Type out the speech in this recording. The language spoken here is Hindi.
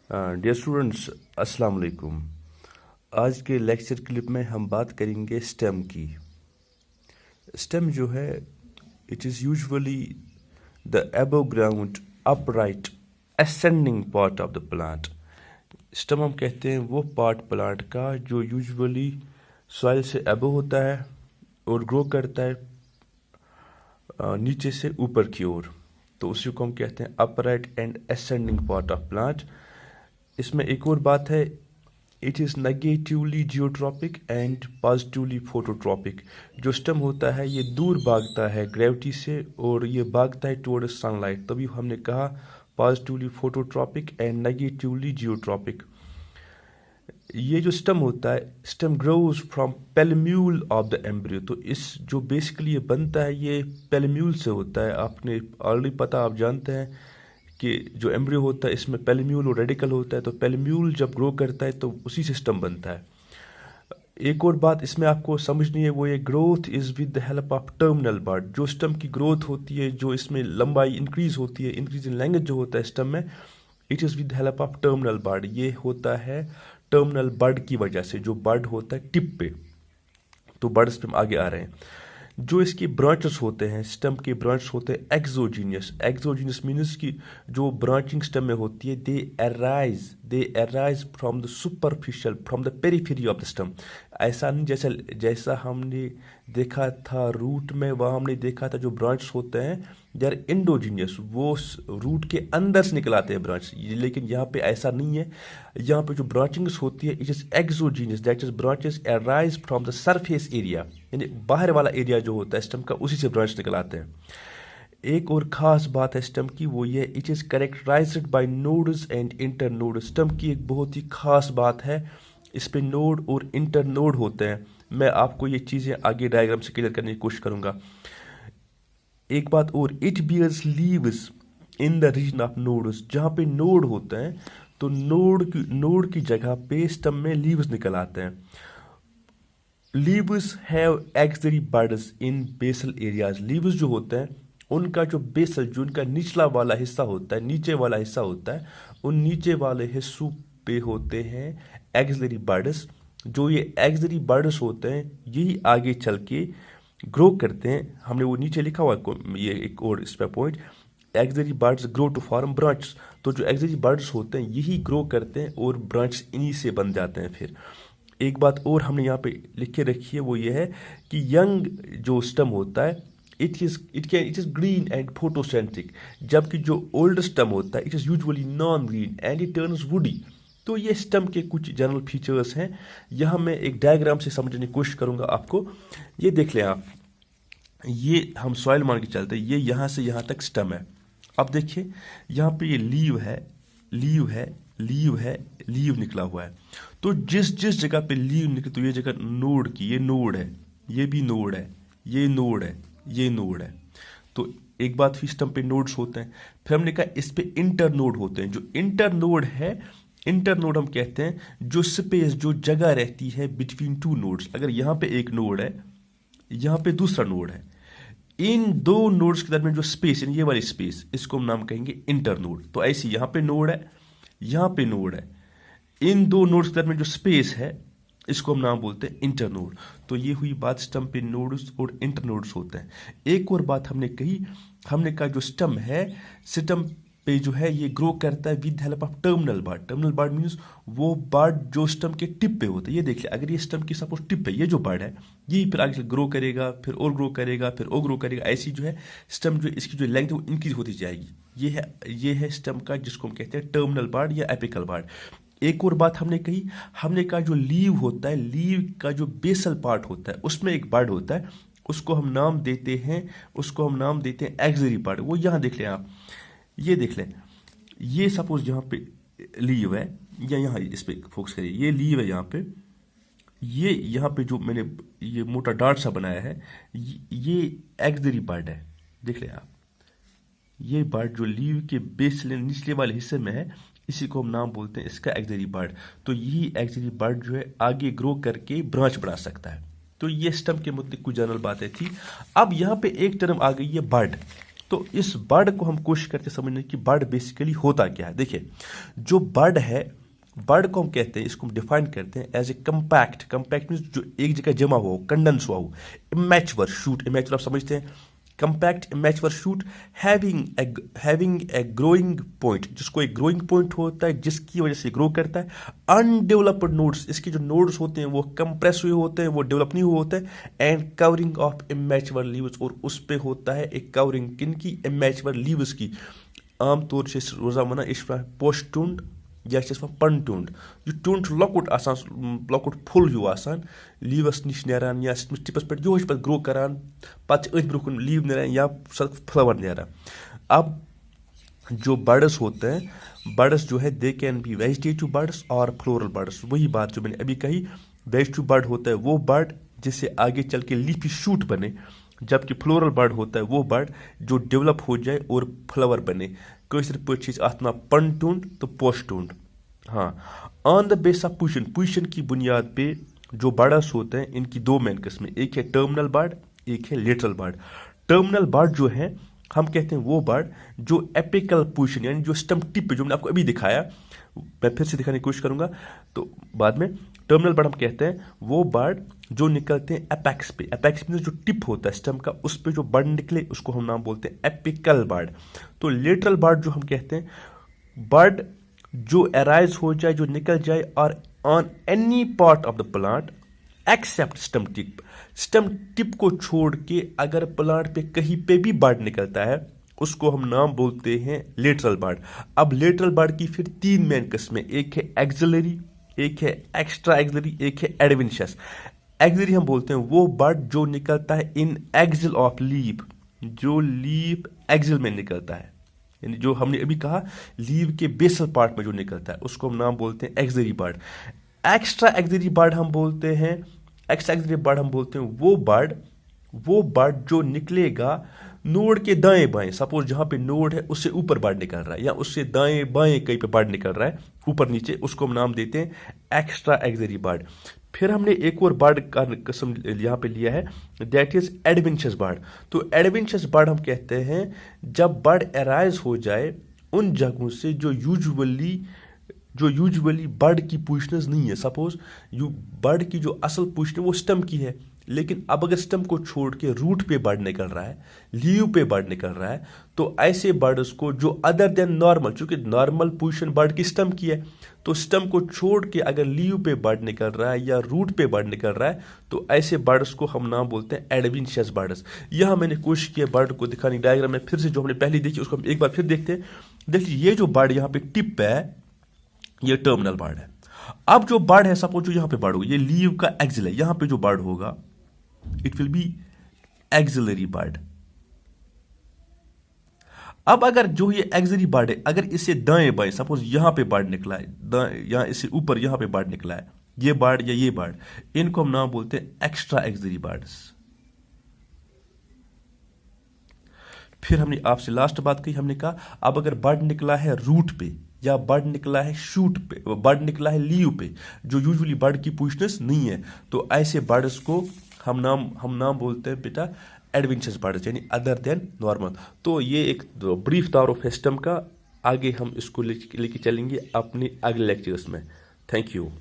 डियर स्टूडेंट्स, अस्सलाम वालेकुम। आज के लेक्चर क्लिप में हम बात करेंगे स्टेम की। स्टेम जो है, it is usually the above ground upright ascending part of the plant. Stem हम कहते हैं वो पार्ट प्लांट का जो यूजुअली सॉइल से अबव होता है और ग्रो करता है नीचे से ऊपर की ओर। तो उसी को हम कहते हैं upright and ascending part of plant. इसमें एक और बात है, it is negatively geotropic and positively phototropic. जो स्टेम होता है ये दूर भागता है ग्रेविटी से और ये भागता है टुवर्ड सनलाइट, तभी हमने कहा positively phototropic and negatively geotropic. ये जो स्टेम होता है, stem grows from plumule of the embryo. तो इस जो बेसिकली ये बनता है ये पेलम्यूल से होता है। आपने ऑलरेडी पता, आप जानते हैं कि जो एम्ब्रियो होता है इसमें पेलम्यूल और रेडिकल होता है। तो पेलम्यूल जब ग्रो करता है तो उसी सिस्टम बनता है। एक और बात इसमें आपको समझनी है, वो ये growth is with the help of terminal bud. जो स्टेम की ग्रोथ होती है, जो इसमें लंबाई इंक्रीज होती है, इंक्रीज इन लेंथ जो होता है स्टेम में, it is with help of terminal bud. ये होता है टर्मिनल बड की वजह से, जो बड होता है टिप पे। तो बड्स पे हम आगे आ रहे हैं। जो इसके ब्रांचेस होते हैं, स्टेम के ब्रांच होते हैं एक्सोजीनियस। एक्सोजीनियस मीन्स की जो ब्रांचिंग स्टेम में होती है, दे arise from the superficial, from the periphery of the stem. ऐसा नहीं जैसा हमने देखा था रूट में, वहाँ हमने देखा था जो ब्रांच होते हैं दे आर इंडोजीनियस, वो रूट के अंदर से निकल आते हैं ब्रांच। लेकिन यहाँ पे ऐसा नहीं है। यहाँ पे जो ब्रांचिंग्स होती है it is exogenous, that is branches arise from the surface area, यानी बाहर वाला एरिया जो होता है स्टेम का, उसी से ब्रांच निकल आते हैं। एक और खास बात है स्टेम की, वो ये it is characterised by nodes and internode. Stem की एक बहुत ही खास बात है, इस पे नोड और इंटर नोड होते हैं। मैं आपको ये चीज़ें आगे डायग्राम से क्लियर करने की कोशिश करूंगा। एक बात और, it bears leaves in the region of nodes. जहाँ पे नोड होते हैं तो नोड की जगह पे स्टेम में लीव्स निकल आते हैं। Leaves have axillary buds in basal areas. Leaves जो होते हैं उनका जो बेसल, जो उनका निचला वाला हिस्सा होता है, नीचे वाला हिस्सा होता है, उन नीचे वाले हिस्सों पे होते हैं एक्सिलरी बड्स। जो ये एक्सिलरी बड्स होते हैं यही आगे चल के ग्रो करते हैं। हमने वो नीचे लिखा हुआ है, ये एक और इस पे point, axillary buds grow to form branch. तो जो एक्सिलरी बड्स होते हैं यही ग्रो करते हैं और ब्रांच इन्हीं से बन जाते हैं। फिर एक बात और हमने यहाँ पे लिख के रखी है, वो ये है कि यंग जो स्टेम होता है इट इज ग्रीन एंड फोटोसेंट्रिक, जबकि जो ओल्ड स्टेम होता है it is usually non green and it turns woody. तो ये स्टेम के कुछ जनरल फीचर्स हैं। यहाँ मैं एक डायग्राम से समझने की कोशिश करूँगा आपको। ये देख लें आप, ये हम सॉइल मान के चलते हैं, ये यहाँ से यहाँ तक स्टेम है। अब देखिए यहाँ पे ये लीव है, लीव है, लीव है, लीव निकला हुआ है। तो जिस जिस जगह पे लीव निकले, तो ये जगह नोड की, ये नोड है, ये भी नोड है, ये नोड है, ये नोड है। तो एक बात हुई, स्टेम पे नोड्स होते हैं। फिर हमने कहा इस पे इंटर नोड होते हैं। जो इंटर नोड है, इंटर नोड हम कहते हैं जो स्पेस, जो जगह रहती है बिटवीन टू नोड्स। अगर यहाँ पे एक नोड है, यहाँ पे दूसरा नोड है, इन दो नोड्स के दरमियान जो स्पेस, यानी ये वाली स्पेस, इसको हम नाम कहेंगे इंटर नोड। तो ऐसे यहाँ पे नोड है, यहाँ पे नोड है, इन दो नोड्स के दरमियान जो स्पेस है इसको हम नाम बोलते हैं इंटर नोड। तो ये हुई बात, स्टेम पे नोड्स और इंटर नोड्स होते हैं। एक और बात हमने कही, हमने कहा जो स्टेम है, स्टेम पे जो है ये ग्रो करता है with help of terminal bud. Terminal bud means वो बड जो स्टेम के टिप पे होता है। ये देख ले, अगर ये स्टेम की सपोज टिप है, ये जो बड है यही फिर आगे ग्रो करेगा, फिर और ग्रो करेगा, फिर और ग्रो करेगा। ऐसी जो है स्टेम, जो इसकी जो लेंथ है वो इंक्रीज होती जाएगी। ये है स्टेम का, जिसको हम कहते हैं टर्मिनल बड या एपिकल बड। एक और बात हमने कही, हमने कहा जो लीव होता है, लीव का जो बेसल पार्ट होता है उसमें एक बड होता है, उसको हम नाम देते हैं एक्सिलरी बड। वो यहाँ देख लें आप, ये देख लें, ये सपोज यहाँ पे लीव है, या यहाँ इस पे फोकस करिए, ये लीव है यहाँ पे, ये यहाँ पे जो मैंने ये मोटा डार्ट सा बनाया है, ये एक्सिलरी बड है। देख लें आप, ये बड जो लीव के बेसल निचले वाले हिस्से में है, इसी को हम नाम बोलते हैं इसका एक्सिलरी बड। तो यही एक्सिलरी बड जो है आगे ग्रो करके ब्रांच बना सकता है। तो ये स्टेम के मुद्दे कुछ जनरल बातें थी। अब यहाँ पे एक टर्म आ गई है बड, तो इस बर्ड को हम कोशिश करते समझने की बर्ड बेसिकली होता क्या है। देखिए, जो बर्ड है, बर्ड को हम कहते हैं, इसको हम डिफाइन करते हैं as a compact. Compact means जो एक जगह जमा हो, कंडेंस हुआ हो। इमैच्योर शूट, इमैच्योर आप समझते हैं, compact immature shoot having a growing point, जिसको एक ग्रोइंग पॉइंट होता है जिसकी वजह से ग्रो करता है। अनडेवलप्ड नोड्स, इसके जो नोड्स होते हैं वो कंप्रेस हुए होते हैं, वो डेवलप नहीं हुए होते हैं। And covering of immature leaves, और उस पे होता है एक कवरिंग, किन की, इमैच्योर लीव्स की। आमतौर से रोजाना इस पोस्ट टूंड या पन टूंड, जो टूंड लॉकुट आसान, लॉकुट फुल हिू आसान, लीवस निश नेरान या टिपस पे जो पे ग्रो करान, पत अथ ब्रोकन लीव नेरान या फ्लावर नेरान। अब जो बर्ड्स होते हैं, बर्ड्स जो है they can be vegetative birds और फ्लोरल बर्ड्स। वही बात जो मैंने अभी कही, वेजिटेटिव बर्ड होता है वो बर्ड जिससे आगे चल के लीफी शूट बने, जबकि फ्लोरल बर्ड होता है वो बर्ड जो डेवलप हो जाए और फ्लावर बने। कशर पे अत पन टूंड तो पोस्ट टूंड। हाँ, on the base of position, position की बुनियाद पे जो बर्ड्स होते हैं इनकी दो मेन किस्में, एक है टर्मिनल बर्ड, एक है लेटरल बर्ड। टर्मिनल बर्ड जो है हम कहते हैं वो बर्ड जो एपिकल पोजीशन यानी जो स्टम्प टिप पे, जो मैंने आपको अभी दिखाया, मैं फिर से दिखाने की कोशिश करूंगा तो बाद में। टर्मिनल बर्ड हम कहते हैं वो बर्ड जो निकलते हैं एपेक्स पे। एपेक्स में जो टिप होता है स्टम्प का, उस पे जो बर्ड निकले उसको हम नाम बोलते हैं एपिकल बर्ड। तो लेटरल बर्ड जो हम कहते हैं बर्ड जो अराइज हो जाए, जो निकल जाए और on any part of the plant except stump tip. Stump tip को छोड़ के अगर प्लांट पे कहीं पे भी बर्ड निकलता है उसको हम नाम बोलते हैं लेटरल बर्ड। अब लेटरल बर्ड की फिर तीन मेन किस्में, एक है एक्सिलरी, एक है एक्स्ट्रा एक्सिलरी, एक है एडवेंशियस। एक्सिलरी हम बोलते हैं वो बर्ड जो निकलता है इन एक्सिल ऑफ लीफ, जो लीफ एक्सिल में निकलता है, यानी जो हमने अभी कहा लीव के बेसल पार्ट में जो निकलता है उसको हम नाम बोलते हैं axillary bud. Extra axillary bud हम बोलते हैं, एक्स्ट्रा एक्सिलरी बर्ड हम बोलते हैं वो बर्ड जो निकलेगा नोड के दाएं बाएं। सपोज जहां पे नोड है उससे ऊपर बर्ड निकल रहा है या उससे दाएं बाएं कहीं पे बर्ड निकल रहा है, ऊपर नीचे, उसको हम नाम देते हैं एक्स्ट्रा एक्सिलरी बर्ड। फिर हमने एक और बर्ड का किस्म यहाँ पे लिया है, दैट इज एडवेंशियस बर्ड। तो एडवेंशियस बर्ड हम कहते हैं जब बर्ड अराइज हो जाए उन जगहों से जो यूजुअली बर्ड की पोजीशंस नहीं है। सपोज बर्ड की जो असल पोजीशन है वो स्टम्प की है, लेकिन अब अगर स्टम्प को छोड़ के रूट पे बर्ड निकल रहा है, लीव पे बर्ड निकल रहा है, तो ऐसे बर्ड्स को जो अदर देन नॉर्मल, चूंकि नॉर्मल पोजीशन बर्ड की स्टम्प की है, तो स्टम्प को छोड़ के अगर लीव पे बर्ड निकल रहा है या रूट पे बर्ड निकल रहा है, तो ऐसे बर्ड्स को हम नाम बोलते हैं एडवेंशियस बर्ड्स। यहां मैंने कोशिश की है बर्ड को दिखाने, डायग्राम में फिर से जो हमने पहले देखी उसको हम एक बार फिर देखते हैं। देखिए, ये जो बर्ड यहाँ पे टिप है ये टर्मिनल बर्ड है। अब जो बर्ड है, सपोज जो यहाँ पे बर्ड होगा, ये लीव का एक्सिल है, यहां पे जो बर्ड होगा it will be axillary bud. अब अगर जो ये एक्सिलरी बर्ड है, अगर इसे दाएं बाएं, सपोज यहां पे बर्ड निकला है, यहां इससे ऊपर यहां पे बर्ड निकला है, ये बर्ड या ये बर्ड, इनको हम नाम बोलते हैं एक्स्ट्रा एक्सिलरी बर्ड्स। फिर हमने आपसे लास्ट बात कही, हमने कहा अब अगर बर्ड निकला है रूट पे या बर्ड निकला है शूट पे, बर्ड निकला है लीव पे, जो यूजुअली बर्ड की पोजीशंस नहीं है, तो ऐसे बर्ड्स को हम नाम बोलते हैं बेटा एडवेंशियस बर्ड्स, यानी अदर देन नॉर्मल। तो ये एक ब्रीफ तौर ऑफ सिस्टम का, आगे हम इसको लेके चलेंगे अपने अगले लेक्चर्स में। Thank you.